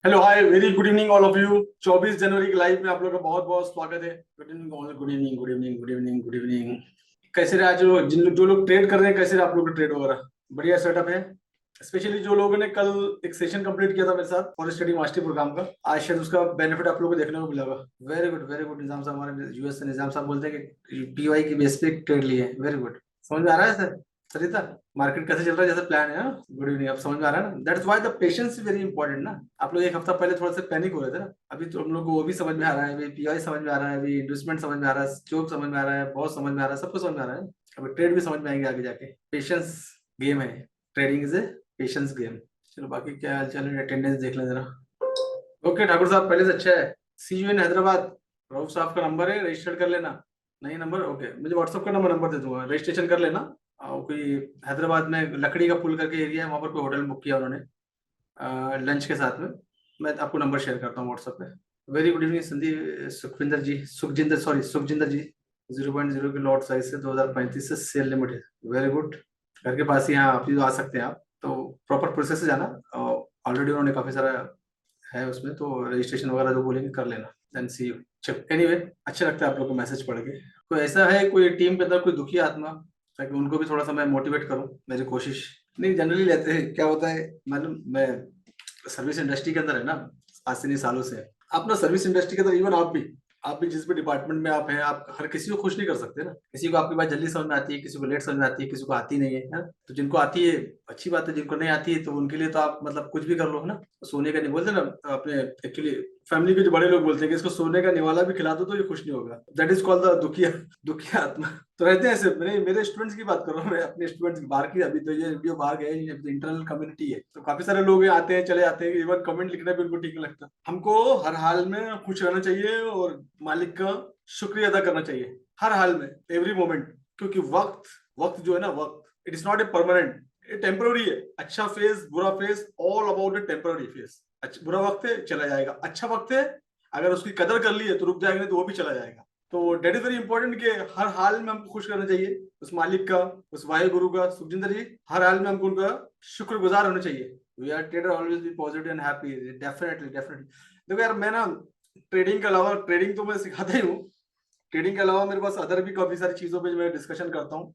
Hello hi very good evening all of you. 24 जनवरी के live में आप लोग का बहुत बहुत स्वागत है। Good evening all, good evening, good evening, good evening, good evening. कैसे रहे आज जो लोग ट्रेड कर रहे हैं, कैसे रहे आप लोग का ट्रेड वगैरह? बढ़िया सेटअप है। स्पेशली जो लोगों ने कल एक सेशन कंप्लीट किया था मेरे साथ फॉर स्टडी मास्टरी प्रोग्राम का, आज शायद उसका बेनिफिट आप लोगों को देखने को मिला होगा। Very good, very good. Nizam साहब, हमारे यूएस से निजाम साहब बोलते हैं कि पीवाई की बेस पे ट्रेड लिए। Very good. समझ में आ रहा है सर? सरिता, मार्केट कैसे चल रहा है जैसे प्लान है? Good evening. अब समझ में आ रहा है ना? That's why the patience is very important ना। आप लोग एक हफ्ता पहले थोड़ा सा पैनिक हो रहे थे ना, अभी तो हम लोग को वो भी समझ में आ रहा है, अभी पीआई समझ में आ रहा है, अभी इन्वेस्टमेंट समझ में आ रहा है, स्टॉक समझ में आ रहा है, बहुत समझ में आ रहा है, सब कुछ समझ में आ रहा है। अभी ट्रेड भी समझ में आएंगे आगे जाके। पेशेंस गेम है। Trading is a patience game. चलो बाकी क्या हाल चाल है, अटेंडेंस देख लें जरा। ओके ठाकुर साहब, पहले से अच्छा है। सी यू इन हैदराबाद। रऊफ साहब का नंबर है, रजिस्टर कर लेना। नहीं नंबर, ओके, मुझे व्हाट्सअप का नंबर दे दूंगा, रजिस्ट्रेशन कर लेना। कोई हैदराबाद में लकड़ी का पुल करके एरिया है, वहां पर कोई होटल बुक किया उन्होंने लंच के साथ में। मैं आपको नंबर शेयर करता हूँ व्हाट्सएप पे। Very good evening Sandeep, Sukhwinder ji, Sukhjinder ji. 0.0 के लॉट साइज से 2035 से सेल लिमिटेड। Very good. घर के पास ही यहाँ आप भी आ सकते हैं आप तो। प्रॉपर प्रोसेस से जाना। ऑलरेडी उन्होंने काफी सारा है उसमें, तो रजिस्ट्रेशन वगैरह जो बोलेंगे कर लेना। Then see you. चल एनीवे, अच्छा लगता है आप लोग को मैसेज पढ़ के। कोई ऐसा है कोई टीम के अंदर कोई दुखी आत्मा, ताकि उनको भी थोड़ा सा मैं मोटिवेट करूं, मेरी कोशिश। नहीं जनरली लेते हैं, क्या होता है मालूम, मैं सर्विस इंडस्ट्री के अंदर है ना, आज से नहीं सालों से। आप ना सर्विस इंडस्ट्री के अंदर, इवन आप भी जिस भी डिपार्टमेंट में आप हैं, आप हर किसी को खुश नहीं कर सकते ना। किसी को आपकी बात जल्दी समझ में आती है, किसी को लेट समझ में आती है, किसी को आती नहीं है, है ना? तो जिनको आती है अच्छी बात है, जिनको नहीं आती है तो उनके लिए तो आप मतलब कुछ भी कर लो, है ना? सोने का नहीं बोलते ना अपने, एक्चुअली फैमिली के जो बड़े लोग बोलते हैं कि इसको सोने का निवाला भी खिला दो तो ये खुश नहीं होगा। दैट इज कॉल्ड द दुखिया, दुखिया आत्मा। तो रहते हैं ऐसे। मेरे स्टूडेंट्स की बात कर रहा हूँ मैं, अपने स्टूडेंट्स की। बाहर की अभी तो ये वीडियो बाहर गया है, इंटरनल कम्युनिटी है, तो काफी सारे लोग आते हैं चले जाते हैं, इवन कमेंट लिखना भी उनको ठीक नहीं लगता। हमको हर हाल में खुश रहना चाहिए और मालिक का शुक्रिया अदा करना चाहिए हर हाल में, एवरी मोमेंट। क्योंकि वक्त वक्त जो है ना, वक्त it is not a permanent, ये टेम्पररी है। अच्छा फेज, बुरा phase, all about A temporary phase. अच्छा बुरा वक्त है चला जाएगा, अच्छा वक्त है अगर उसकी कदर कर ली है तो रुक जाएगा, नहीं तो वो भी चला जाएगा। तो डेट इज वेरी इंपॉर्टेंट कि हर हाल में हमको खुश करना चाहिए उस मालिक का, उस वायु गुरु का। सुखजिंदर जी, हर हाल में हमको उनका शुक्रगुजार होना चाहिए। We are trader, always be positive and happy. Definitely definitely. देखो यार, मैं ना ट्रेडिंग के अलावा, ट्रेडिंग तो मैं सिखाता ही हूँ, ट्रेडिंग के अलावा मेरे पास अदर भी काफी सारी चीजों पे मैं डिस्कशन करता हूँ।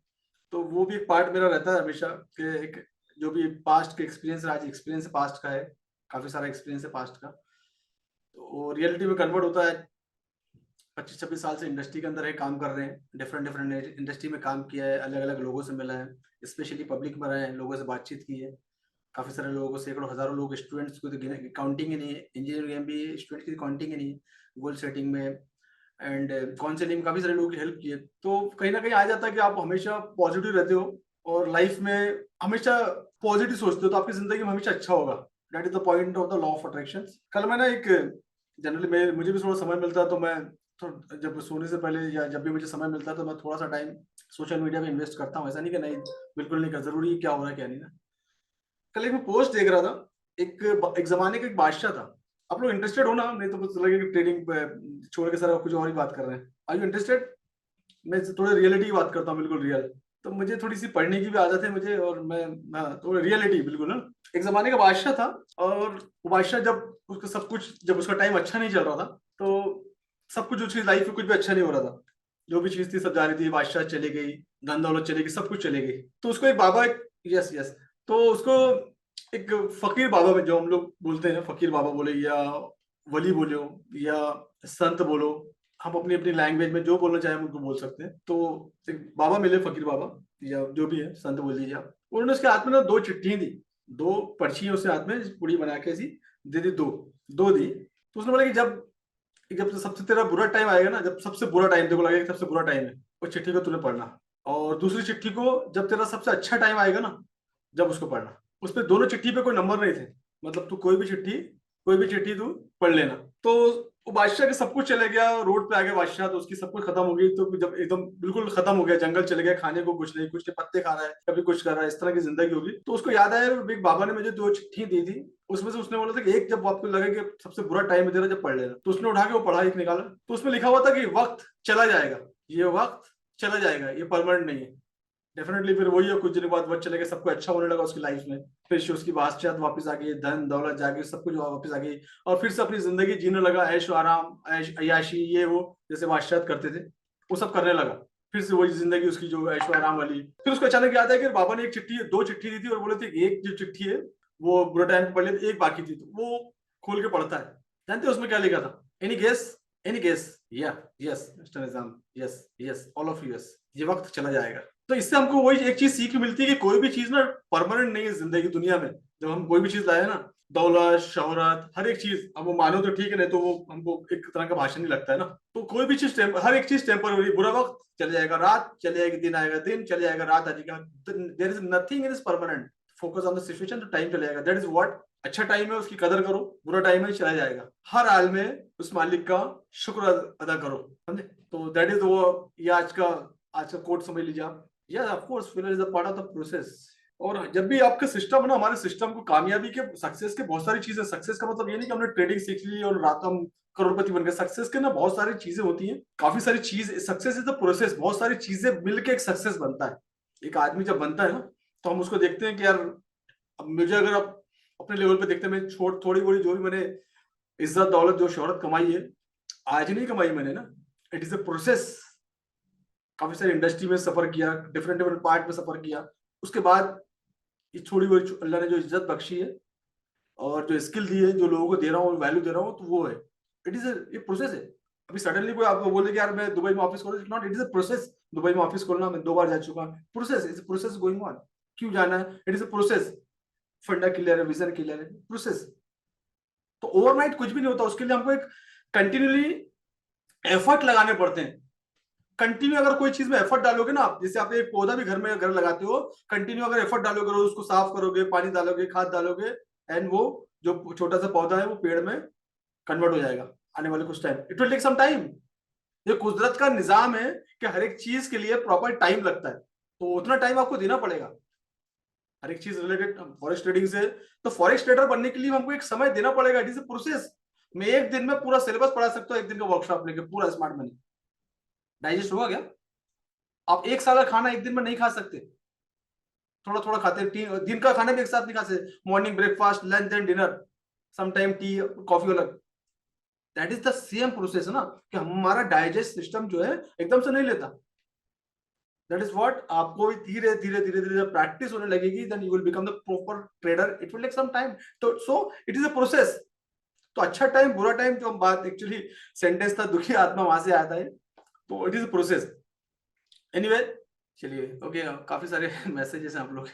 तो वो भी एक पार्ट मेरा रहता है हमेशा कि एक जो भी पास्ट के एक्सपीरियंस, आज एक्सपीरियंस पास्ट का है, काफी सारा एक्सपीरियंस है पास्ट का, तो वो रियलिटी में कन्वर्ट होता है। 25-26 साल से इंडस्ट्री के अंदर है, काम कर रहे हैं, डिफरेंट डिफरेंट इंडस्ट्री में काम किया है, अलग अलग लोगों से मिला है, स्पेशली पब्लिक में रहे हैं, लोगों से बातचीत की है, काफी सारे लोगों को, सैकड़ों हजारों लोग, स्टूडेंट्स को तो काउंटिंग ही नहीं है, इंजीनियरिंग एमबीए स्टूडेंट की काउंटिंग ही नहीं है, गोल सेटिंग में एंड काउंसलिंग में काफी सारे लोगों की हेल्प की है। तो कहीं ना कहीं आ जाता है कि आप हमेशा पॉजिटिव रहते हो और लाइफ में हमेशा पॉजिटिव सोचते हो, तो आपकी जिंदगी में हमेशा अच्छा होगा। That is the point of the law of attraction. कल मैं ना एक, जनरली मैं, मुझे भी थोड़ा समय मिलता है तो मैं तो जब सोने से पहले या जब भी मुझे समय मिलता है तो मैं थोड़ा सा टाइम सोशल मीडिया में इन्वेस्ट करता हूँ। ऐसा नहीं कि नहीं, बिल्कुल नहीं कर, जरूरी क्या हो रहा है क्या नहीं ना। कल एक मैं पोस्ट देख रहा था, एक जमाने का एक बादशाह था। आप लोग इंटरेस्टेड हो ना? नहीं तो कुछ लगे कि ट्रेडिंग छोड़ के सारा कुछ और ही बात कर रहे हैं। Are you interested? मैं थोड़ा रियलिटी की बात करता हूँ, बिल्कुल रियल। तो मुझे थोड़ी सी पढ़ने की भी आदत है मुझे, और मैं, हाँ, थोड़ा रियलिटी बिल्कुल ना। एक जमाने का बादशाह था, और वो बादशाह जब उसका सब कुछ, जब उसका टाइम अच्छा नहीं चल रहा था, तो सब कुछ उसकी लाइफ में कुछ भी अच्छा नहीं हो रहा था। जो भी चीज थी सब जा रही थी, बादशाह चली गई, धन दौलत चली गई, सब कुछ चली गई। तो उसको एक बाबा, एक, यस यस, तो उसको एक फकीर बाबा में, जो हम लोग बोलते हैं फकीर बाबा बोले या वली बोलो या संत बोलो, हम अपनी अपनी लैंग्वेज में जो बोलना चाहें हम उनको बोल सकते हैं। तो एक बाबा मिले, फकीर बाबा या जो भी है, संत बोल दीजिए आप। उन्होंने उसके हाथ में ना दो चिट्ठी दी, दो पर्ची उसके हाथ में पूरी बना के ऐसी दे दी, दो दो दी। तो उसने बोला कि जब जब सबसे तेरा बुरा टाइम आएगा ना, जब सबसे बुरा टाइम देखो लगेगा कि सबसे बुरा टाइम है, उस चिट्ठी को तूने पढ़ना। और दूसरी चिट्ठी को जब तेरा सबसे अच्छा टाइम आएगा ना, जब उसको पढ़ना। उस पर दोनों चिट्ठी पे कोई नंबर नहीं थे, मतलब तू कोई भी चिट्ठी तू पढ़ लेना। तो वो बादशाह के सब कुछ चले गया, रोड पे आ गया बादशाह, तो उसकी सब कुछ खत्म हो गई। तो जब एकदम बिल्कुल खत्म हो गया, जंगल चले गया, खाने को कुछ नहीं, कुछ नहीं, पत्ते खा रहा है, कभी कुछ कर रहा है, इस तरह की जिंदगी होगी। तो उसको याद आया एक बाबा ने मुझे दो चिट्ठी दी थी, उसमें से उसने बोला था कि एक जब आपको लगे कि सबसे बुरा टाइम है तेरा, जब पढ़ लेना। तो उसने उठा के वो पढ़ा, एक निकाला, तो उसमें लिखा हुआ था कि वक्त चला जाएगा, ये वक्त चला जाएगा, ये परमानेंट नहीं है। डेफिनेटली फिर वही है, कुछ दिन बाद वक्त चले गए, सबको अच्छा होने लगा उसकी लाइफ में, फिर से उसकी बादशाहत वापस आ गई, धन दौलत जाके सब कुछ वापस आ गई, और फिर से अपनी जिंदगी जीने लगा, ऐश आराम, ऐश अयाशी, ये वो जैसे बादशाहत करते थे वो सब करने लगा, फिर से वही जिंदगी उसकी जो ऐश आराम वाली। फिर उसको अचानक याद है कि बाबा ने एक चिट्ठी, दो चिट्ठी दी थी और बोले थे एक जो चिट्ठी है वो बुरा टाइम पढ़ लेते, एक बाकी थी, तो वो खोल के पढ़ता है, जानते उसमें क्या लिखा था? Any guess? Any guess? या yes mister Nizam, yes yes all of you, yes, ये वक्त चला जाएगा। तो इससे हमको वही एक चीज सीख मिलती है कि कोई भी चीज ना परमानेंट नहीं है जिंदगी दुनिया में। जब हम कोई भी चीज लाए ना, दौलत शोहरत हर एक चीज, अब वो मानो तो ठीक है, नहीं तो वो हमको एक तरह का भाषण ही लगता है ना। तो कोई भी चीज हर एक चीज टेम्पररी, बुरा वक्त चले जाएगा, रात चले जाएगी, दिन आएगा, दिन चले जाएगा, रात आ जाएगा, there is nothing in is permanent, focus on the situation, तो टाइम चले जाएगा, दैट इज व्हाट। अच्छा टाइम है उसकी कदर करो, बुरा टाइम है चला जाएगा, हर हाल में उस मालिक का शुक्र अदा करो, समझे? तो दैट इज वो, ये आज का कोट समझ लीजिए आप। Yes of course failure is a part of the process. और जब भी आपका सिस्टम है ना, हमारे सिस्टम को कामयाबी के, सक्सेस के बहुत सारी चीजें, सक्सेस का मतलब ये नहीं कि हमने ट्रेडिंग सीख ली और रात हम करोड़पति बन गए, सक्सेस के ना बहुत सारी चीजें होती हैं, काफी सारी चीज, सक्सेस इज द प्रोसेस, बहुत सारी चीजें मिलके एक सक्सेस बनता है। एक आदमी जब बनता है ना, तो हम उसको देखते हैं कि यार, अब मुझे अगर आप अपने लेवल पे देखते हैं, मैं थोड़ी बड़ी जो भी मैंने इज्जत दौलत जो शोहरत कमाई है, आज नहीं कमाई मैंने ना, इट इज अ प्रोसेस। काफी सारी इंडस्ट्री में सफर किया, डिफरेंट डिफरेंट पार्ट में सफर किया, उसके बाद ये छोड़ी हुई अल्लाह ने जो इज्जत बख्शी है और जो स्किल दी है, जो लोगों को दे रहा हूँ, वैल्यू दे रहा हूँ, तो वो है, इट इज ये प्रोसेस है। अभी सडनली कोई आपको बोले कि यार मैं दुबई में ऑफिस खोलूं, not, it is a process. Dubai में ऑफिस खोलना, मैं 2 बार जा चुका हूँ, process is process going on. क्यों जाना है? It is a process. फंडा क्लियर है, विजन क्लियर है, प्रोसेस। तो ओवरनाइट कुछ भी नहीं होता, उसके लिए हमको एक कंटिन्यूली एफर्ट लगाने पड़ते हैं। कंटिन्यू अगर कोई चीज में एफर्ट डालोगे ना आप, जैसे आप एक पौधा भी घर लगाते हो, कंटिन्यू अगर एफर्ट डालोगे, उसको साफ करोगे, पानी डालोगे, खाद डालोगे, एंड वो जो छोटा सा पौधा है वो पेड़ में कन्वर्ट हो जाएगा आने वाले कुछ time, it will take some time. ये कुदरत का निजाम है कि हर एक चीज के लिए प्रॉपर टाइम लगता है, तो उतना टाइम आपको देना पड़ेगा हर एक चीज रिलेटेड। फॉरेस्ट ट्रेडिंग से, तो फॉरेस्ट ट्रेडर बनने के लिए हमको एक समय देना पड़ेगा, इट इज अ प्रोसेस। मैं एक दिन में पूरा सिलेबस पढ़ा सकता हूँ, एक दिन का वर्कशॉप लेके पूरा स्मार्ट मनी डाइजेस्ट होगा क्या? आप एक साल का खाना एक दिन में नहीं खा सकते, थोड़ा थोड़ा खाते हैं, दिन का खाना भी एक साथ नहीं खा सकते, morning breakfast, lunch and dinner, sometime tea coffee अलग, that is the same process है ना, कि हमारा डाइजेस्ट सिस्टम जो है एकदम से नहीं लेता। दैट इज व्हाट, आपको धीरे धीरे धीरे धीरे प्रैक्टिस होने लगेगी, then you will become the proper trader, it will take some time. तो so it is a process. तो अच्छा टाइम बुरा टाइम, जो हम बात एक्चुअली सेंटेंस था दुखी आत्मा, वहां से आता है, तो it is a process. Anyway, चलिए ओके, काफी सारे मैसेजेस हैं आप लोग।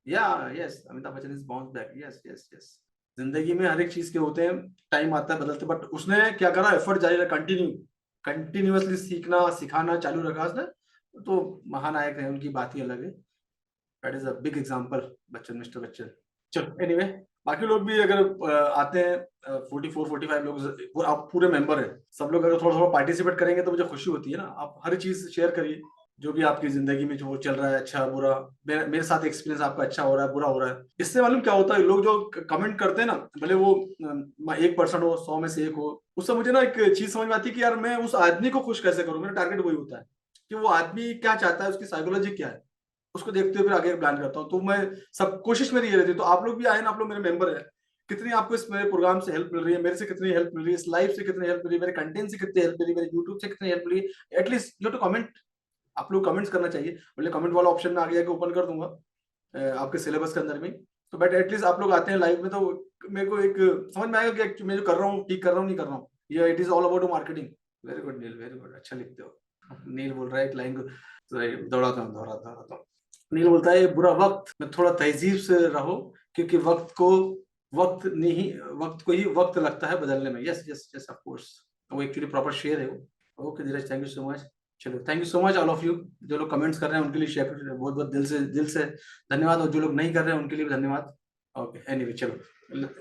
या yes, Amitabh Bachchan is bounce back, yes yes yes. जिंदगी में हर एक चीज के होते हैं, टाइम आता है बदलते, बट उसने क्या करा, एफर्ट जारी रखा, कंटिन्यूअसली सीखना सिखाना चालू रखा उसने, तो महानायक है, उनकी बात ही अलग है। That is a big example, Bachchan, mister Bachchan. चलो एनीवे, बाकी लोग भी अगर आते हैं 44-45 लोग, वो आप पूरे मेंबर हैं, सब लोग अगर थोड़ा थोड़ा पार्टिसिपेट करेंगे तो मुझे खुशी होती है ना। आप हर चीज शेयर करिए, जो भी आपकी जिंदगी में जो चल रहा है, अच्छा बुरा, मेरे साथ एक्सपीरियंस आपका अच्छा हो रहा है, बुरा हो रहा है, इससे मालूम क्या होता है, लोग जो कमेंट करते हैं ना, भले वो 1% हो, 100 में से एक हो, उससे मुझे ना एक चीज समझ में आती है कि यार मैं उस आदमी को खुश कैसे करूं, मेरा टारगेट वही होता है कि वो आदमी क्या चाहता है, उसकी साइकोलॉजी क्या है, उसको देखते हुए फिर आगे प्लान करता हूँ। तो मैं सब कोशिश मेरी ये रहती है, तो आप लोग भी आए ना, आप लोग मेरे मेंबर है, कितनी आपको इस मेरे प्रोग्राम से हेल्प मिल रही है, मेरे से कितनी हेल्प मिल रही है, इस लाइव से कितनी हेल्प मिल रही है, मेरे कंटेंट से कितनी हेल्प मिल रही है, मेरे यूट्यूब से कितनी हेल्प मिल रही है, एटलीस्ट यू टू कमेंट। आप लोग कमेंट्स करना चाहिए, बोले कमेंट वाला ऑप्शन में आगे जाके ओपन कर दूंगा आपके सिलेबस के अंदर में। तो बट एटलीस्ट आप लोग आते हैं लाइव में, तो मेरे को एक समझ में आएगा कि मैं जो कर रहा हूँ ठीक कर रहा हूँ नहीं कर रहा हूँ, ये it is all about marketing. Very good Neel, very good, अच्छा लिखते हो। नील बोल रहा है एक लाइन को, दोहराता हूँ। नील बोलता है, बुरा वक्त में थोड़ा तहजीब से रहो, क्योंकि वक्त को ही वक्त लगता है बदलने में। Yes yes yes of course, वो एक्चुअली प्रॉपर शेयर है वो। Okay Dheeraj, thank you so much. चलो thank you so much all of you, जो लोग कमेंट्स कर रहे हैं उनके लिए शेयर, बहुत बहुत दिल से धन्यवाद, और जो लोग नहीं कर रहे हैं उनके लिए भी धन्यवाद। ओके एनीवे, चलो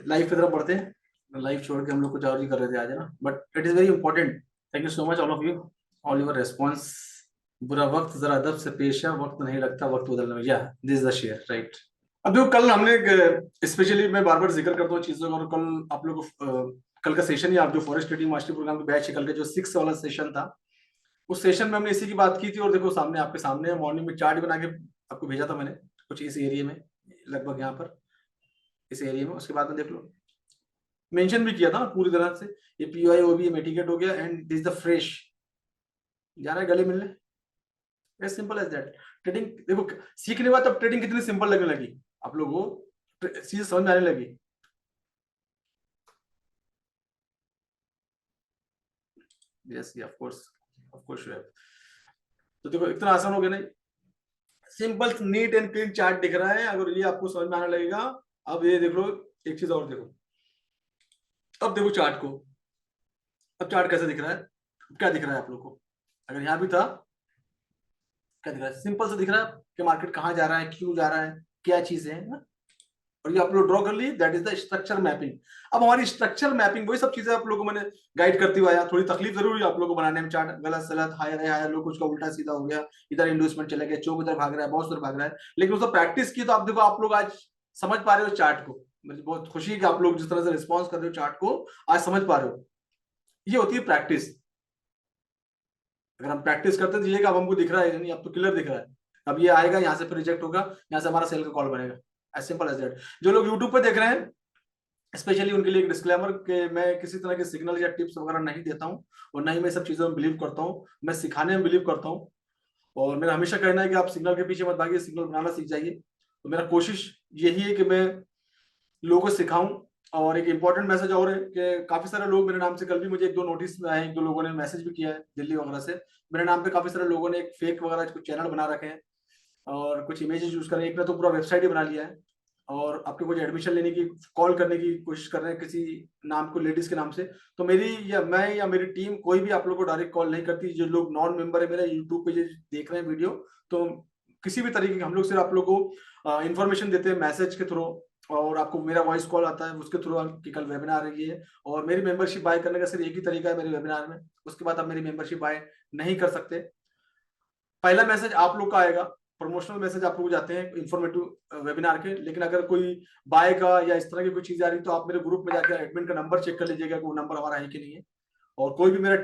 लाइव की तरफ बढ़ते हैं। लाइव छोड़ के हम लोग कुछ और ही कर रहे थे आज, है ना, but it is very important. Thank you so much all of you, all your response. बुरा वक्त जरा अदब से पेश है, वक्त नहीं लगता वक्त बदलने में, या this is the share, right. अब देखो, कल हमने स्पेशली, मैं बार बार जिक्र करता हूँ चीजों का, और कल आप लोग कल का सेशन ही, आप जो फॉरेस्ट ट्रेडिंग मास्टर प्रोग्राम के बैच है, कल का जो 6 वाला सेशन था, उस सेशन में हमने इसी की बात की थी, और देखो सामने आपके सामने मॉर्निंग में चार्ट बना के आपको भेजा था मैंने कुछ इस एरिया में, लगभग यहाँ पर इस एरिया में। उसके बाद में देख लो, मेंशन भी किया था पूरी तरह से, ये पीओआई ओबी मेटिकेट हो गया एंड दिस द फ्रेश, जा रहा है गले मिलने। As simple as that. Trading देखो सीखने के बाद तब ट्रेडिंग कितनी सिंपल लगने लगी आप लोगों को, चीज समझ में आने लगी। Yes of course, of course you have. तो देखो इतना आसान हो गया नहीं, simple neat and clean chart दिख रहा है, अगर ये आपको समझ में आने लगेगा। अब ये देख लो, एक चीज और देखो, अब देखो चार्ट को, अब चार्ट कैसे दिख रहा है, क्या दिख रहा है आप लोग को, अगर यहाँ भी था क्या दिख रहा है, सिंपल से दिख रहा है कि मार्केट कहाँ जा रहा है, क्यों जा रहा है, क्या चीजें हैं ना? और ये आप लोग ड्रॉ कर ली, that is the structure mapping. अब हमारी स्ट्रक्चर मैपिंग वही सब चीजें आप लोगों को मैंने गाइड करते हुए आया। थोड़ी तकलीफ जरूर हुई आप लोगों को बनाने में, चार्ट गलत सलत हायर है हायर लो, कुछ का उल्टा सीधा हो गया, इधर इंडोसमेंट चले गए, चौक इधर भाग रहा है, बहुत उधर भाग रहा है, लेकिन उसको प्रैक्टिस की तो आप देखो आप लोग आज समझ पा रहे हो चार्ट को। मुझे बहुत खुशी है कि आप लोग जिस तरह से रिस्पॉन्स कर रहे हो चार्ट को, आज समझ पा रहे हो। ये होती है प्रैक्टिस। अगर हम प्रैक्टिस करते हैं तो ये अब हमको दिख रहा है, नहीं अब तो क्लियर दिख रहा है। अब ये आएगा, यहाँ से फिर रिजेक्ट होगा, यहाँ से हमारा सेल का कॉल बनेगा, एज सिंपल एज दैट। जो लोग यूट्यूब पे देख रहे हैं स्पेशली उनके लिए एक डिस्क्लेमर कि मैं किसी तरह के सिग्नल या टिप्स वगैरह नहीं देता हूँ, और ना ही मैं सब चीजों में बिलीव करता हूँ, मैं सिखाने में बिलीव करता हूँ। और मेरा हमेशा कहना है कि आप सिग्नल के पीछे मत भागिए, सिग्नल बनाना सीख जाइए। तो मेरा कोशिश यही है कि मैं लोगों को सिखाऊं। और एक इंपॉर्टेंट मैसेज और है कि काफी सारे लोग मेरे नाम से, कल भी मुझे एक दो नोटिस में आए, एक दो लोगों ने मैसेज भी किया है दिल्ली वगैरह से, मेरे नाम पे काफी सारे लोगों ने एक फेक वगैरह कुछ चैनल बना रखे हैं और कुछ इमेजेस यूज कर रहे हैं, एक ने तो पूरा वेबसाइट ही बना लिया है, और आपके कुछ एडमिशन लेने की कॉल करने की कोशिश कर रहे हैं किसी नाम को, लेडीज के नाम से। तो मेरी या मैं या मेरी टीम कोई भी आप लोग को डायरेक्ट कॉल नहीं करती। जो लोग नॉन मेंबर है मेरा यूट्यूब पे जो देख रहे हैं वीडियो, तो किसी भी तरीके की हम लोग सिर्फ आप लोग को इन्फॉर्मेशन देते हैं मैसेज के थ्रू, और आपको मेरा वॉइस कॉल आता है उसके थ्रू कि कल वेबिनार है ये। और मेरी मेंबरशिप बाय करने का सिर्फ एक ही तरीका है मेरे वेबिनार में, उसके बाद आप मेरी मेंबरशिप बाय नहीं कर सकते। पहला मैसेज आप लोग का आएगा, प्रमोशनल मैसेज आप लोग जाते हैं इन्फॉर्मेटिव वेबिनार के, लेकिन अगर कोई बाय का या इस तरह की कोई चीज आ रही तो आप मेरे ग्रुप में जाकर एडमिन का नंबर चेक कर लीजिएगा कि वो नंबर हमारा है कि नहीं है। और कोई भी मेरा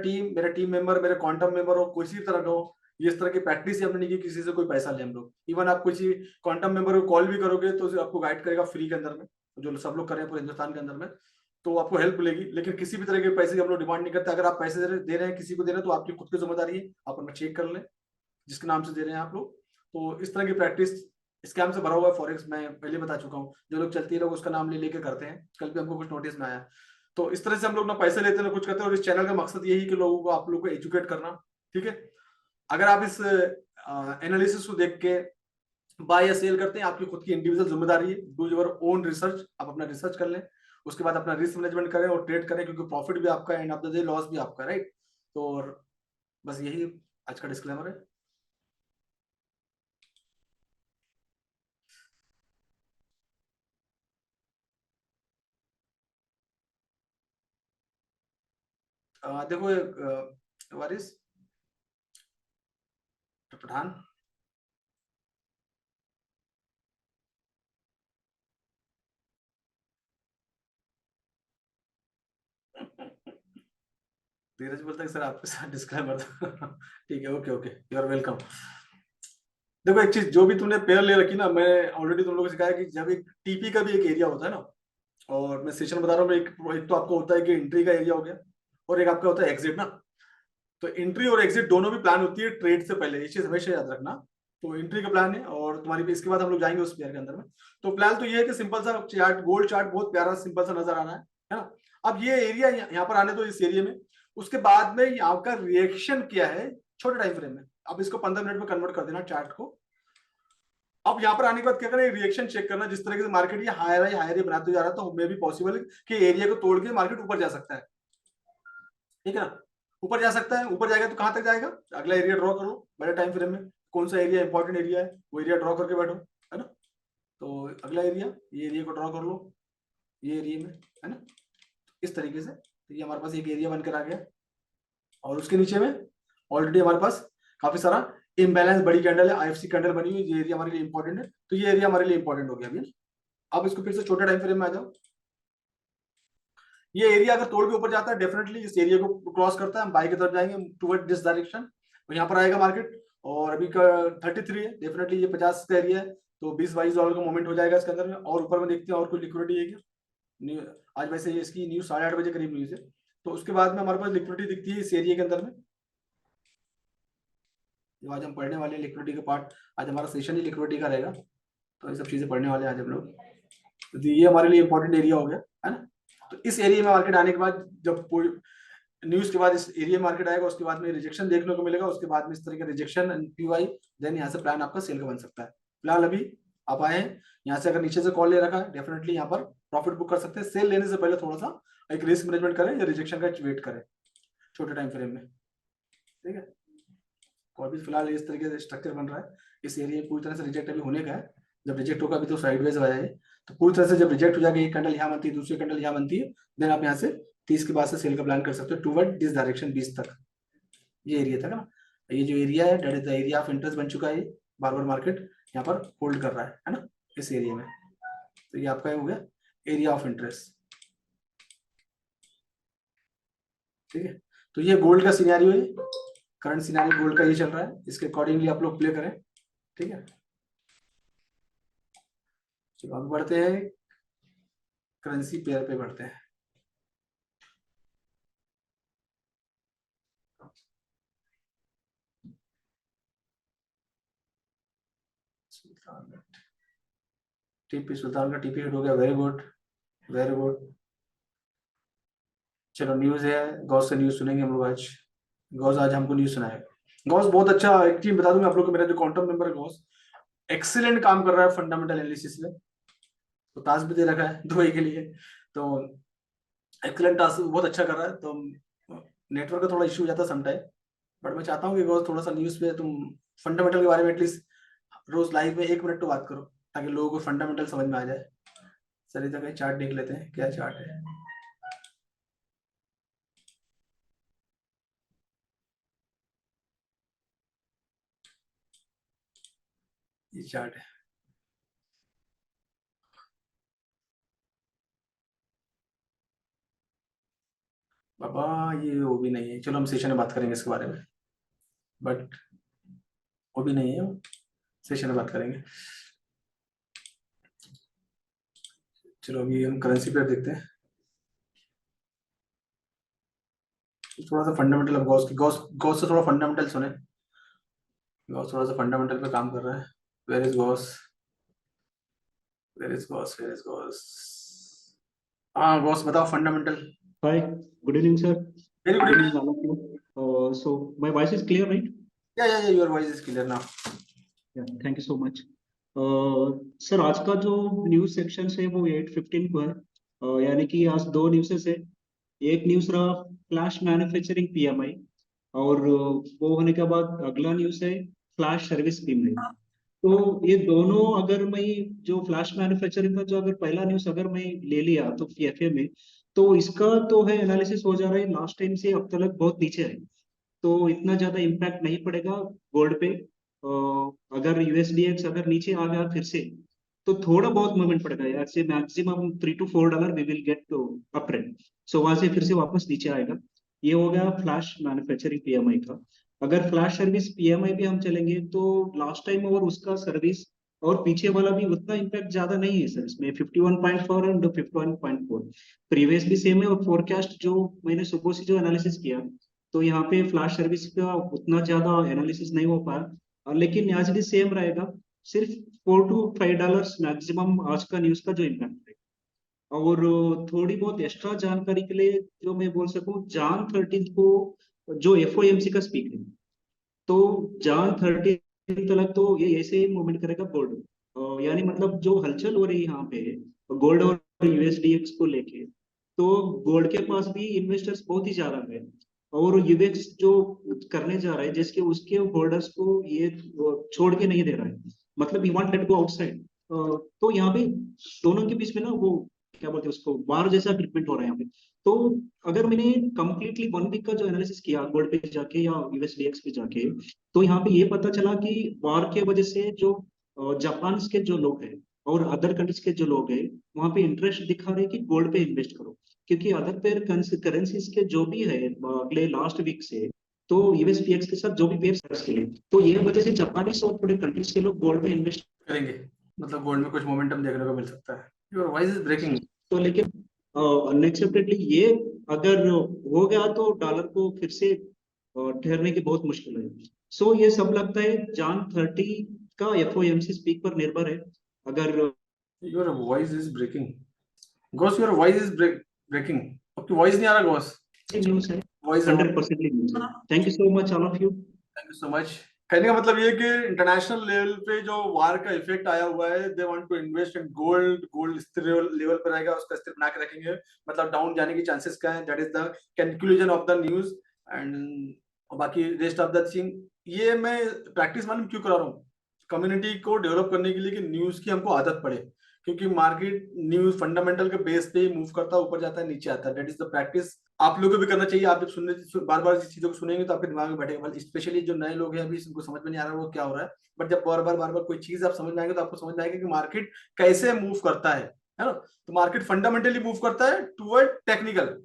टीम मेंबर, मेरे क्वांटम मेंबर हो, किसी तरह का हो, ये इस तरह की प्रैक्टिस हमने नहीं की किसी से कोई पैसा ले हम लोग। इवन आप किसी क्वांटम मेंबर को कॉल भी करोगे तो आपको गाइड करेगा फ्री के अंदर में, जो सब लोग कर रहे हैं पूरे हिंदुस्तान के अंदर में, तो आपको हेल्प मिलेगी। लेकिन किसी भी तरह के पैसे हम लोग डिमांड नहीं करते। अगर आप पैसे दे रहे हैं किसी को दे रहे हैं तो आपकी खुद की जिम्मेदारी है, आप अपना चेक कर लें जिसके नाम से दे रहे हैं आप लोग। तो इस तरह की प्रैक्टिस स्कैम से भरा हुआ है फॉरेक्स, मैं पहले बता चुका हूँ। जो लोग चलती है लोग उसका नाम ले लेके करते हैं, कल भी हमको कुछ नोटिस में आया। तो इस तरह से हम लोग ना पैसे लेते हैं ना कुछ करते हैं, और इस चैनल का मकसद यही कि लोगों को, आप लोगों को एजुकेट करना। ठीक है, अगर आप इस एनालिसिस को देख के बाय या सेल करते हैं, आपकी खुद की इंडिविजुअल जिम्मेदारी है। डू योर ओन रिसर्च, आप अपना रिसर्च कर लें, उसके बाद अपना रिस्क मैनेजमेंट करें और ट्रेड करें, क्योंकि प्रॉफिट भी आपका end of the day loss भी आपका, राइट। तो बस यही आज का डिस्क्लेमर है। देखो वारिस पठान, धीरज बोलता है सर आपके साथ डिस्क्लेमर था। ठीक है, okay okay, you are welcome. देखो एक चीज, जो भी तुमने पेयर ले रखी ना, मैं ऑलरेडी तुम लोगों को सिखाया कि जब एक टीपी का भी एक एरिया होता है ना, और मैं सेशन बता रहा हूँ, एक तो आपको होता है कि एंट्री का एरिया हो गया, और एक आपका होता है एग्जिट ना। तो एंट्री और एग्जिट दोनों भी प्लान होती है ट्रेड से पहले, ये चीज हमेशा याद रखना। तो एंट्री का प्लान है, और तुम्हारी इसके बाद हम लोग जाएंगे उस पेयर के अंदर में। तो प्लान तो ये है कि सिंपल सा चार्ट, गोल्ड चार्ट बहुत प्यारा सिंपल सा नजर आ रहा है ना। अब ये एरिया यहाँ पर आने दो, इस एरिया में, उसके बाद में यहाँ का रिएक्शन क्या है छोटे टाइम फ्रेम में। अब इसको 15 मिनट में कन्वर्ट कर देना चार्ट को। अब यहाँ पर आने के बाद क्या करना है, रिएक्शन चेक करना। जिस तरीके से मार्केट ये हायर ही बनाते जा रहा था, मे भी पॉसिबल है कि एरिया को तोड़ के मार्केट ऊपर जा सकता है। ठीक है ना, ऊपर जा सकता है। ऊपर जाएगा तो कहां तक जाएगा, अगला एरिया ड्रॉ करो बड़े टाइम फ्रेम में, कौन सा एरिया इंपॉर्टेंट एरिया है वो एरिया ड्रॉ करके बैठो, है ना। तो अगला एरिया, ये एरिया को ड्रॉ कर लो, ये एरिया में, है ना, इस तरीके से। तो ये हमारे पास एक एरिया बनकर आ गया, और उसके नीचे में ऑलरेडी हमारे पास काफी सारा इम्बैलेंस बड़ी कैंडल है, आईएफसी कैंडल बनी हुई, ये एरिया हमारे लिए इंपॉर्टेंट है। तो ये एरिया हमारे लिए इंपॉर्टेंट हो गया अभी। अब इसको फिर से छोटे टाइम फ्रेम में आ जाओ। ये एरिया अगर तोड़ के ऊपर जाता है, डेफिनेटली इस एरिया को क्रॉस करता है, हम बाई की तरफ जाएंगे टुवर्ड दिस डायरेक्शन, और यहाँ पर आएगा मार्केट। और अभी का 33 है, डेफिनेटली ये 50 का एरिया है, तो $20-22 का मोमेंट हो जाएगा इसके अंदर में। और ऊपर में देखते हैं और कोई लिक्विडिटी है क्या। आज वैसे ये इसकी न्यूज 8:30 बजे करीब न्यूज है, तो उसके बाद में हमारे पास लिक्विडिटी दिखती है इस एरिया के अंदर में। जो आज हम पढ़ने वाले लिक्विडिटी का पार्ट, आज हमारा सेशन ही लिक्विडिटी का रहेगा, तो ये सब चीजें पढ़ने वाले हैं आज हम लोग। तो ये हमारे लिए इंपॉर्टेंट एरिया हो गया है ना। तो इस एरिया में मार्केट आने के बाद, जब कोई न्यूज के बाद इस एरिया मार्केट आएगा, उसके बाद में रिजेक्शन देखने को मिलेगा, उसके बाद में इस तरह का रिजेक्शन एनपीवाई, देन यहाँ से प्लान आपका सेल का बन सकता है। फिलहाल अभी आप आए हैं यहाँ से, अगर नीचे से कॉल ले रखा है, डेफिनेटली यहाँ पर प्रॉफिट बुक कर सकते हैं। सेल लेने से पहले थोड़ा सा एक रिस्क मैनेजमेंट करें या रिजेक्शन का वेट करें छोटे टाइम फ्रेम में, ठीक है। तो अभी फिलहाल इस तरीके से स्ट्रक्चर बन रहा है। इस एरिया पूरी तरह से रिजेक्ट अभी होने का है। जब रिजेक्ट होगा अभी तो साइडवेज आया है, तो पूरी तरह से जब रिजेक्ट हो जाएगा, एक कैंडल यहाँ बनती है, दूसरी कैंडल यहाँ बनती है, देन आप यहाँ से 30 के बाद से सेल का प्लान कर सकते हो टूवर्ड दिस डायरेक्शन 20 तक। ये एरिया था ना, ये जो एरिया है, that is the area of interest बन चुका है। बार बार मार्केट यहाँ पर होल्ड कर रहा है ना, इस एरिया में। तो ये आपका हो गया एरिया ऑफ इंटरेस्ट, ठीक है। तो ये गोल्ड का सिनेरियो है, करंट सिनेरियो गोल्ड का ये चल रहा है, इसके अकॉर्डिंगली आप लोग प्ले करें, ठीक है। चलो आगे बढ़ते हैं, करेंसी पेयर पे बढ़ते हैं। टीपी सुल्तान का टीपी हिट हो गया, वेरी गुड वेरी गुड। चलो न्यूज है, गौस से न्यूज सुनेंगे हम लोग आज। गौस आज हमको न्यूज सुनाएगा। गौस बहुत अच्छा, एक चीज बता दूं मैं आप लोग को, मेरा जो क्वांटम मेंबर है गौस, एक्सीलेंट काम कर रहा है फंडामेंटल एनालिसिस में। तो टास्क भी दे रखा है दुबई के लिए, तो एक्सीलेंट टास्क बहुत अच्छा कर रहा है। तो नेटवर्क का थोड़ा इशू हो जाता है समटाइम, बट मैं चाहता हूँ कि गौस थोड़ा सा न्यूज पे तुम फंडामेंटल के बारे में एटलीस्ट रोज लाइव में 1 मिनट तो बात करो, ताकि लोगों को फंडामेंटल समझ में आ जाए। सरिता का चार्ट देख लेते हैं, क्या चार्ट है ये। चार्ट है बाबा, ये वो भी नहीं है। चलो हम सेशन में बात करेंगे इसके बारे में, बट वो भी नहीं है, सेशन में बात करेंगे। चलो अभी हम करेंसी पेयर देखते हैं। थोड़ा सा फंडामेंटल, अब गॉस की गॉस से थोड़ा फंडामेंटल सुने। गॉस थोड़ा सा फंडामेंटल पे काम कर रहा है। Where is guys, where is guys, where is guys. हाँ गॉस बताओ fundamental. Hi, good evening, sir. Very good Good evening. evening, all of you. So my voice is clear, right? या your voice is clear now. Yeah, thank you so much. Sir आज का जो news section है वो 8:15 को है। यानी कि आज दो न्यूज़ेस है। एक न्यूज़ रहा फ्लैश मैन्युफैक्चरिंग पीएमआई, और वो होने के बाद अगला न्यूज़ है फ्लैश सर्विस पीएमआई। तो ये दोनों अगर मैं, जो फ्लैश मैन्युफैक्चरिंग का जो अगर पहला न्यूज़ अगर मैं ले लिया तो एफए में, तो इसका तो है एनालिसिस हो जा रहा है लास्ट टाइम से अब तक बहुत नीचे है, तो इतना ज्यादा इम्पैक्ट नहीं पड़ेगा गोल्ड पे। अगर यूएसडीएक्स अगर नीचे आ गया फिर से, तो थोड़ा बहुत मूवमेंट पड़ेगा यार, से maximum $3 to $4 we will get up trend. So वहां से फिर से वापस नीचे आएगा। ये हो गया फ्लैश मैन्युफैक्चरिंग पीएमआई का। अगर फ्लैश सर्विस पीएमआई भी हम चलेंगे तो लास्ट टाइम और उसका सर्विस और पीछे वाला भी उतना इम्पैक्ट ज्यादा नहीं है सर, इसमें 51.4 एंड 51.4 प्रीवियस भी सेम है। और फोरकास्ट जो मैंने सुबह से जो एनालिसिस किया, तो यहाँ पे फ्लैश सर्विस का उतना ज्यादा एनालिसिस नहीं हो पाया, लेकिन आज भी सेम रहेगा। सिर्फ $4 to $5 मैक्सिमम आज का न्यूज का जो इम्पैक्ट है। और थोड़ी बहुत एक्स्ट्रा जानकारी के लिए जो मैं बोल सकूं, जान 13 को जो एफओएमसी का स्पीक है, तो जान 13 तक तो ये ऐसे ही मूवमेंट करेगा गोल्ड। यानी मतलब जो हलचल हो रही है यहाँ पे गोल्ड और यूएसडीएक्स को लेके, तो गोल्ड के पास भी इन्वेस्टर्स बहुत ही ज्यादा है, और यूएक्स जो करने जा रहा है जिसके उसके होल्डर्स को ये छोड़ के नहीं दे रहा है, मतलब he want let go outside. तो यहाँ पे दोनों के बीच में ना वो क्या बोलते हैं उसको, वार जैसा ट्रीटमेंट हो रहा है यहाँ पे। तो अगर मैंने कंप्लीटली 1 वीक का जो एनालिसिस किया गोल्ड पे जाके या यूएसडीएक्स पे जाके, तो यहाँ पे ये पता चला कि वार के वजह से जो जापान के जो लोग हैं और अदर कंट्रीज के जो लोग हैं, वहाँ पे इंटरेस्ट दिखा रहे हैं कि गोल्ड पे इन्वेस्ट करो, क्योंकि अदर पेयर करेंसीज के जो भी है अगले लास्ट वीक से तो यूएसपीएक्स के साथ जो भी पेयर्स के लिए, तो ये वजह से जापानीज और थोड़े कंट्रीज के लोग गोल्ड में इन्वेस्ट करेंगे, मतलब गोल्ड में कुछ मोमेंटम देखने को मिल सकता है। Your voice is breaking. तो, लेकिन अनएक्सपेक्टेडली ये अगर हो गया तो डॉलर को फिर से ठहरने की बहुत मुश्किल है। सो ये सब लगता है जान 30 का एफओएमसी स्पीक पर निर्भर है। अगर your voice is breaking guys, your voice is breaking. आपकी वॉइस नहीं आ रहा गॉस, न्यूज है, वॉइस। 100% न्यूज है। Thank you so much all of you. Thank you so much. कहने का मतलब ये है कि इंटरनेशनल लेवल पे जो वार का इफेक्ट आया हुआ है, they want to invest in gold. Gold स्थिर लेवल पर रहेगा, उसका स्थिर बना के रखेंगे, मतलब डाउन जाने की चांसेस क्या है, that is the conclusion of the news. And बाकी रेस्ट ऑफ द थिंग, ये मैं प्रैक्टिस मालूम क्यों करा रहा हूँ, कम्युनिटी को डेवलप करने के लिए कि न्यूज की हमको आदत पड़े, क्योंकि मार्केट न्यूज फंडामेंटल के बेस पे ही मूव करता है, ऊपर जाता है नीचे आता है। दैट इज द प्रैक्टिस आप लोगों को भी करना चाहिए। आप जब सुनने बार बार इस चीजों को सुनेंगे तो आपके दिमाग में बैठेगा, स्पेशली जो नए लोग हैं अभी इनको समझ में नहीं आ रहा वो क्या हो रहा है, बट जब बार बार कोई चीज आप समझ में आएंगे तो आपको समझ में आएगा कि मार्केट कैसे मूव करता है ना। तो मार्केट फंडामेंटली मूव करता है टुवर्ड टेक्निकल।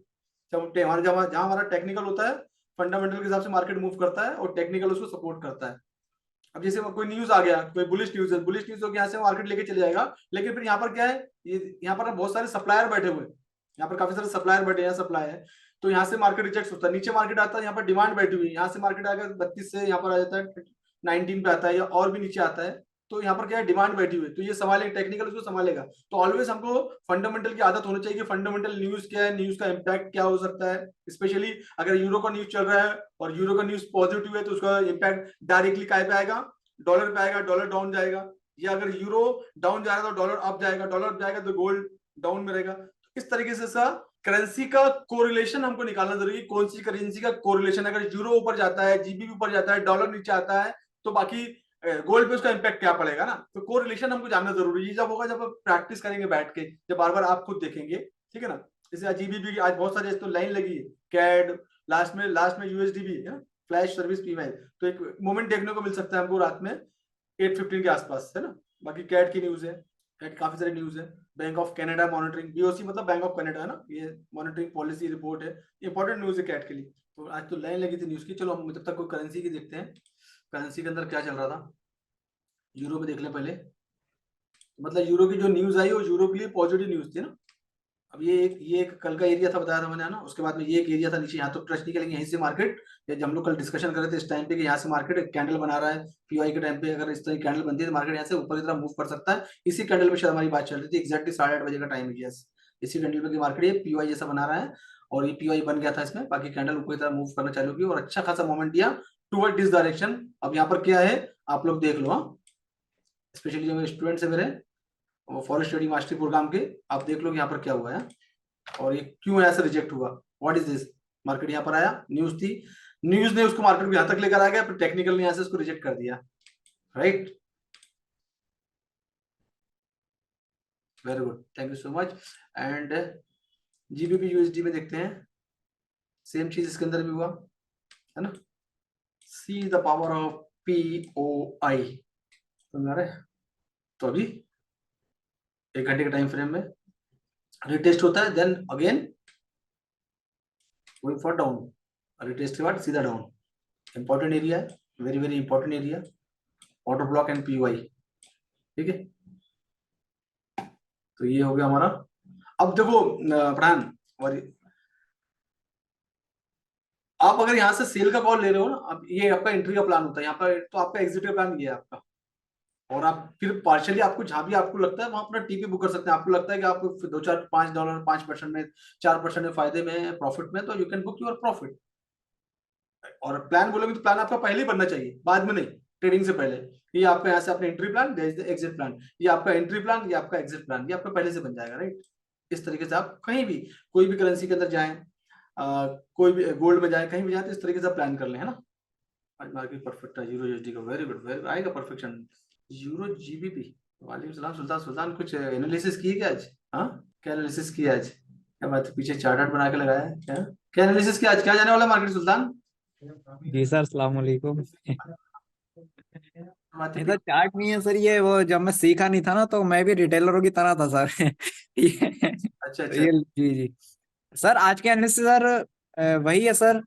जहां हमारा टेक्निकल होता है, फंडामेंटल के हिसाब से मार्केट मूव करता है और टेक्निकल उसको सपोर्ट करता है। अब जैसे कोई न्यूज आ गया, कोई बुलिश न्यूज है, बुलिश न्यूज हो यहाँ से मार्केट लेके चले जाएगा, लेकिन फिर यहाँ पर क्या है, ये यहाँ पर बहुत सारे सप्लायर बैठे हुए हैं, यहाँ पर काफी सारे सप्लायर बैठे हैं, सप्लाई है, तो यहाँ से मार्केट रिजेक्ट होता है, नीचे मार्केट आता है, यहाँ पर डिमांड बैठी हुई है, यहाँ से मार्केट आएगा 32 से यहाँ पर आ जाता है 19 पे आता है या और भी नीचे आता है, तो यहाँ पर क्या है, डिमांड बैठी हुई है, तो ये संभालेगा, टेक्निकल उसको संभालेगा। तो ऑलवेज हमको फंडामेंटल की आदत होनी चाहिए कि फंडामेंटल न्यूज क्या है, न्यूज का इंपैक्ट क्या हो सकता है, स्पेशली अगर यूरो का न्यूज चल रहा है और यूरो का न्यूज पॉजिटिव है तो उसका इंपैक्ट डायरेक्टली काय पे आएगा, डॉलर पे आएगा, डॉलर डाउन जाएगा, या अगर यूरो डाउन जा रहा है तो डॉलर अप जाएगा, डॉलर अप जाएगा तो गोल्ड डाउन में रहेगा। इस तरीके से सा करेंसी का कोरिलेशन हमको निकालना जरूरी है, कौन सी करेंसी का कोरिलेशन, अगर यूरो ऊपर जाता है, जीबीपी ऊपर जाता है, डॉलर नीचे आता है, तो बाकी गोल्ड पे उसका इंपैक्ट क्या पड़ेगा ना। तो कोरिलेशन हमको जानना जरूरी है, जब होगा जब आप प्रैक्टिस करेंगे बैठ के, जब बार बार आप खुद देखेंगे, ठीक है ना। जैसे जीबीपी की आज बहुत सारे तो लाइन लगी है, कैड, लास्ट में यूएसडीबी है ना, फ्लैश सर्विस पीवाई, तो एक मोमेंट देखने को मिल सकता है हमको रात में 8:15 के आसपास, है ना। बाकी कैट की न्यूज है, कैट काफी सारी न्यूज है। Bank of Canada monitoring, BOC मतलब बैंक ऑफ कनाडा है ना, ये मॉनिटरिंग पॉलिसी रिपोर्ट है, इंपॉर्टेंट न्यूज है कैट के लिए। तो आज तो लाइन लगी थी न्यूज की। चलो हम जब तक कोई करेंसी की देखते हैं, करेंसी के अंदर क्या चल रहा था, यूरो में देख ले पहले। मतलब यूरो की जो न्यूज आई वो यूरो के लिए पॉजिटिव न्यूज थी ना। अब ये एक कल का एरिया था, बताया था मैंने ना, उसके बाद में ये एक एरिया था नीचे, यहाँ तो ट्रस्ट नहीं करेंगे, यहीं से मार्केट, जब हम लोग कल डिस्कशन कर रहे थे इस टाइम पे कि यहाँ से मार्केट एक कैंडल बना रहा है पीवाई के टाइम पे, अगर इस तरह की कैंडल बनती है तो मार्केट यहाँ से ऊपर की तरफ मूव कर सकता है। इसी कैंडल पे शायद हमारी बात चल रही थी, एक्जैक्टली 8:30 बजे का टाइम है, यस, इसी कैंडल पे मार्केट ये पीवाई जैसा बना रहा है, और ये पीवाई बन गया था इसमें, बाकी कैंडल ऊपर की तरफ मूव करना चालू की और अच्छा खासा मोमेंट दिया टुवर्ड दिस डायरेक्शन। अब यहाँ पर क्या है आप लोग देख लो, हाँ, स्पेशली जो स्टूडेंट्स है मेरे फॉरेस्ट स्टडी मास्टरी प्रोग्राम के, आप देख लो कि यहाँ पर क्या हुआ है और ये क्यों ऐसे रिजेक्ट हुआ, व्हाट इज दिस। मार्केट यहाँ पर आया, न्यूज थी, न्यूज ने उसको मार्केट को यहाँ तक लेकर आ गया, फिर टेक्निकल ने यहाँ से उसको रिजेक्ट कर दिया, right. Very good, thank you so much. And GBP USD में देखते हैं, सेम चीज इसके अंदर भी हुआ है ना। See the power of POI, समझ रहे। तो अभी 1 घंटे के टाइम फ्रेम में रिटेस्ट होता है, then again going for down, retest के बाद सीधा डाउन। इंपॉर्टेंट एरिया है, वेरी वेरी इंपॉर्टेंट एरिया, ऑटो ब्लॉक एंड पीवाई, ठीक है। तो ये हो गया हमारा। अब देखो पठान, और आप अगर यहाँ से सेल का कॉल ले रहे हो ना, अब ये आपका एंट्री का प्लान होता है यहाँ पर, तो आपका एग्जिट का प्लान ये है आपका, और आप फिर पार्शियली आपको जहां भी आपको लगता है वहां अपना टीपी बुक कर सकते हैं। आपको लगता है कि आपको 2 4 5 डॉलर 5% में 4% में फायदे में प्रॉफिट में, तो you can book your profit. और प्लान बोलोगे तो प्लान आपका पहले ही बनना चाहिए, बाद में नहीं, ट्रेडिंग से पहले। ये आपका यहाँ से अपना एंट्री प्लान, एग्जिट प्लान, ये आपका एंट्री प्लान, ये आपका एग्जिट प्लान, ये आपका पहले से बन जाएगा, राइट। इस तरीके से आप कहीं भी कोई भी करेंसी के अंदर जाए, कोई भी गोल्ड में जाए, कहीं भी जाए तो इस तरीके से प्लान कर ले, है ना। आज मार्केट परफेक्ट है यूरो यूएसडी का, वेरी गुड, वेरी आएगा परफेक्शन। यूरो जीबीपी, वालेकुम सलाम सुल्तान। सुल्तान कुछ एनालिसिस किए क्या आज, हाँ क्या एनालिसिस किया आज, क्या बात, पीछे चार्ट बना के लगाया है क्या, क्या एनालिसिस किया आज, क्या जाने वाला मार्केट सुल्तान। जी सर, अस्सलाम वालेकुम। बात है ऐसा चार्ट नहीं है सर, ये वो जब मैं सीखा नहीं था ना तो मैं भी रिटेलरों की तरह था सर। अच्छा तो अच्छा। ये जी जी सर, आज के एनालिसिस सर वही है सर,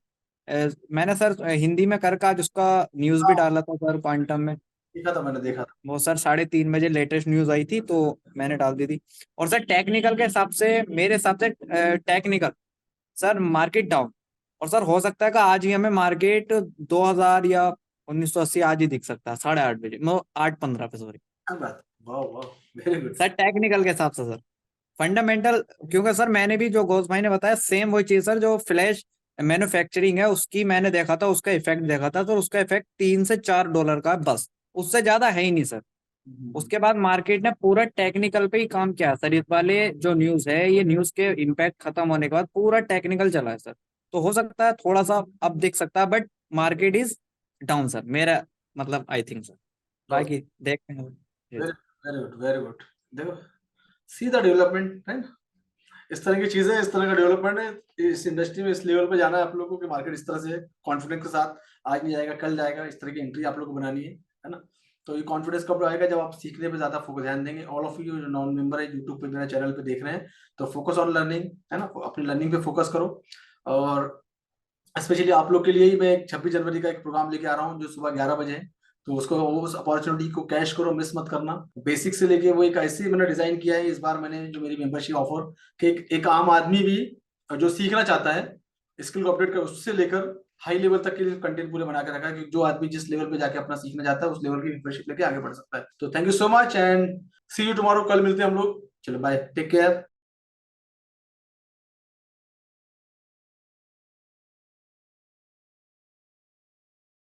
मैंने सर हिंदी में करके आज उसका न्यूज भी डाला था सर क्वांटम में। देखा था, मैंने देखा था। वो सर 3:30 बजे लेटेस्ट न्यूज आई थी तो मैंने डाल दी थी। और सर टेक्निकल के हिसाब से, मेरे हिसाब से टेक्निकल सर मार्केट डाउन। और सर हो सकता है कि आज ही हमें मार्केट 2000 या 1980 आज ही दिख सकता है 8:30 बजे, नो 8:15 पे, सॉरी क्या बात, वाह वाह, वेरी गुड। सर टेक्निकल के हिसाब से सर। फंडामेंटल, क्योंकि सर मैंने भी जो घोष भाई ने बताया सेम वही चीज सर, जो फ्लैश मैन्युफैक्चरिंग है उसकी मैंने देखा था, उसका इफेक्ट देखा था, तो उसका इफेक्ट $3 से $4 का है बस, उससे ज्यादा है ही नहीं सर। उसके बाद मार्केट ने पूरा टेक्निकल पे ही काम किया है सर। इस वाले जो न्यूज है, ये न्यूज के इम्पैक्ट खत्म होने के बाद पूरा टेक्निकल चला है सर। तो हो सकता है थोड़ा सा अब दिख सकता है, but market is down sir, मेरा मतलब आई थिंक सर। बाकी देखते हैं। Very very good, very good. देखो, सी द डेवलपमेंट है ना, इस तरह की चीजें, इस तरह का डेवलपमेंट है इस इंडस्ट्री में, इस लेवल पे जाना है आप लोगों को कि मार्केट इस तरह से कॉन्फिडेंस के साथ आज नहीं जाएगा कल जाएगा, इस तरह की एंट्री आप लोग को बनानी है ना। तो ये कॉन्फिडेंस कब आएगा, जब आप सीखने पे ज्यादा फोकस ध्यान देंगे। ऑल ऑफ यू जो नॉन मेंबर है यूट्यूब पे मेरा चैनल पे देख रहे हैं, तो फोकस ऑन लर्निंग है ना, अपनी लर्निंग पे फोकस करो। और स्पेशली आप लोग के लिए ही मैं 26 जनवरी का एक प्रोग्राम लेके आ रहा हूँ जो सुबह 11 बजे है। तो उसको, उस अपॉर्चुनिटी को कैश करो, मिस मत करना। बेसिक से लेके वो एक ऐसे मैंने डिजाइन किया है इस बार मैंने, जो मेरी मेंबरशिप ऑफर, कि एक आम आदमी भी जो सीखना चाहता है, स्किल को अपडेट कर, उससे लेकर हाई लेवल तक के लिए कंटेंट पूरे बना के रखा है कि जो आदमी जिस लेवल पे जाके अपना सीखना चाहता है उस लेवल की मेंबरशिप लेके आगे बढ़ सकता है। तो thank you so much and see you tomorrow. कल मिलते हैं हम लोग। चलो बाय, टेक केयर।